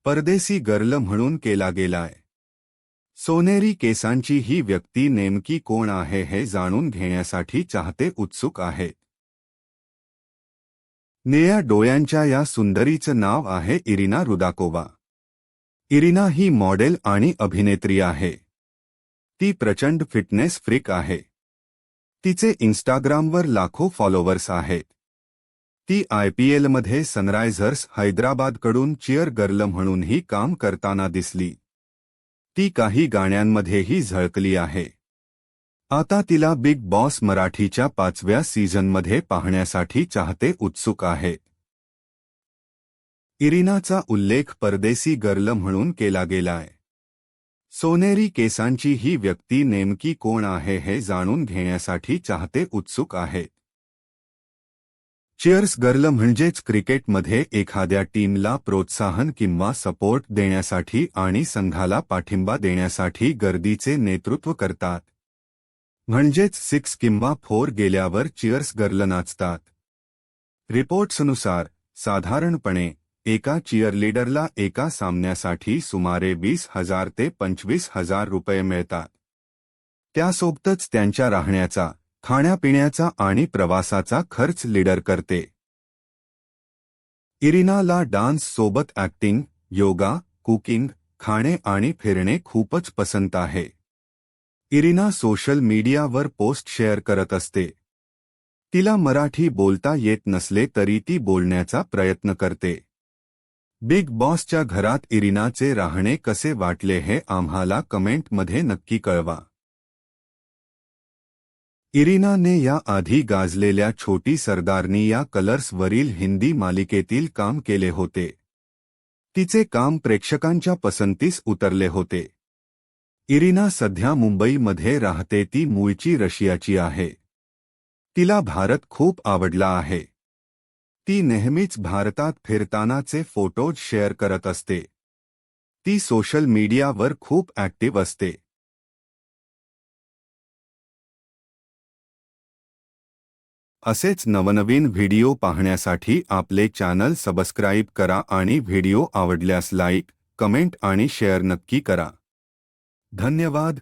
परदेशी गर्ल म्हणून केला गेलाय। सोनेरी केसांची ही व्यक्ती नेमकी कोण आहे हे जाणून घेण्यासाठी चाहते उत्सुक आहेत। निळ्या डोळ्यांच्या या सुंदरीचं नाव आहे इरिना रुदाकोवा। इरिना ही मॉडेल आणि अभिनेत्री आहे। ती प्रचंड फिटनेस फ्रीक आहे। तिचे इंस्टाग्रामवर लाखो फॉलोअर्स आहेत। ती IPLमध्ये सनरायझर्स हैदराबादकडून चीअर गर्ल म्हणूनही काम करताना दिसली। ती काही गाण्यांमध्येही झळकली आहे। आता तिला बिग बॉस मराठीच्या 5व्या सीझनमध्ये पाहण्यासाठी चाहते उत्सुक आहेत। इरिनाचा उल्लेख परदेशी गर्ल म्हणून केला गेलाय। सोनेरी केसांची ही व्यक्ती नेमकी कोण आहे हे जाणून घेण्यासाठी चाहते उत्सुक आहेत। चीअर्स गर्ल म्हणजेच क्रिकेटमध्ये एखाद्या टीमला प्रोत्साहन किंवा सपोर्ट देण्यासाठी आणि संघाला पाठिंबा देण्यासाठी गर्दीचे नेतृत्व करतात। म्हणजेच 6 किंवा 4 गेल्यावर चीअर्स गर्ल नाचतात। रिपोर्ट्सनुसार साधारणपणे एका चीअरलीडरला एका सामन्यासाठी सुमारे 20,000 ते 25,000 रुपये मिळतात। त्यासोबतच त्यांच्या राहण्याचा, खाण्यापिण्याचा आणि प्रवासाचा खर्च लीडर करते। इरिनाला डान्स सोबत ॲक्टिंग, योगा, कुकिंग, खाणे आणि फिरणे खूपच पसंत आहे। इरिना सोशल मीडियावर पोस्ट शेअर करत असते। तिला मराठी बोलता येत नसले तरी ती बोलण्याचा प्रयत्न करते। बिग बॉसच्या घरात इरिनाचे राहणे कसे वाटले हे आम्हाला कमेंटमध्ये नक्की कळवा। इरिनाने या आधी गाजलेल्या छोटी सरदारनी या कलर्सवरील हिंदी मालिकेतील काम केले होते। तिचे काम प्रेक्षकांच्या पसंतीस उतरले होते। इरिना सध्या मुंबईमध्ये राहते। ती मूळची रशियाची आहे। तिला भारत खूप आवडला आहे। ती नेहमीच भारतात फिरतानाचे फोटोज शेअर करत असते। ती सोशल मीडियावर खूप ॲक्टिव्ह असते। असेच नवनवीन व्हिडिओ पाहण्यासाठी आपले चॅनल सबस्क्राईब करा आणि व्हिडिओ आवडल्यास लाईक, कमेंट आणि शेअर नक्की करा। धन्यवाद।